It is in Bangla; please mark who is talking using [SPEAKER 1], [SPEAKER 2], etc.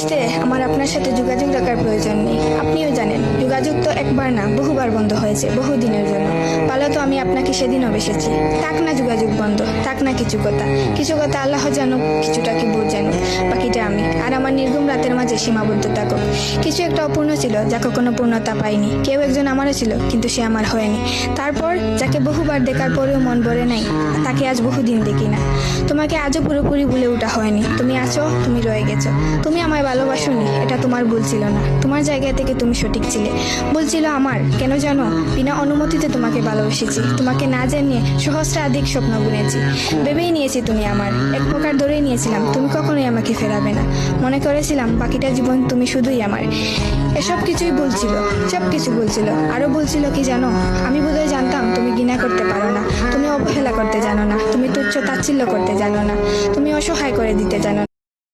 [SPEAKER 1] মুহূর্তে আমার আপনার সাথে যোগাযোগ রাখার প্রয়োজন নেই। আপনিও জানেন যোগাযোগ তো একবার না বহুবার বন্ধ হয়েছে, বহুদিনের জন্য। পালো তো আমি আপনাকে সেদিনও বেসেছি। থাক না যোগাযোগ বন্ধ, থাক না কিছু কথা আল্লাহ জানুক, কিছুটা কি বোধ জানুক, বাকিটা আমি আর আমার নির্ঘুম রাতের মাঝে সীমাবদ্ধ থাকুক। কিছু একটা অপূর্ণ ছিল যা কখনো পূর্ণতা পায়নি। কেউ একজন আমারও ছিল, কিন্তু সে আমার হয়নি। তারপর যাকে বহুবার দেখার পরেও মন ভরে নাই, তাকে আজ বহুদিন দেখি না। তোমাকে আজও পুরোপুরি ভুলে ওঠা হয়নি। তুমি আছো, তুমি রয়ে গেছো। তুমি আমায় ভালোবাসোনি, এটা তোমার ভুল ছিল না। তোমার জায়গা থেকে তুমি সঠিক ছিলে। ভুল ছিল আমার। কেন জানো? বিনা অনুমতিতে তোমাকে ভালোবেসেছি। তোমাকে না জানিয়ে সহস্রাধিক স্বপ্ন বুনেছি। ভেবেই নিয়েছি তুমি আমার, এক প্রকার ধরেই নিয়েছিলাম তুমি কখনোই আমাকে ফেরাবে না। মনে করেছিলাম বাকিটা জীবন তুমি শুধুই আমার। এসব কিছুই বলছিল, সব কিছু বলছিল। আরো বলছিল কি জানো? আমি বোধহয় জানতাম তুমি ঘৃণা করতে পারো না, তুমি অবহেলা করতে জানো না, তুমি তুচ্ছ তাচ্ছিল্য করতে জানো না, তুমি অসহায় করে দিতে জানো না।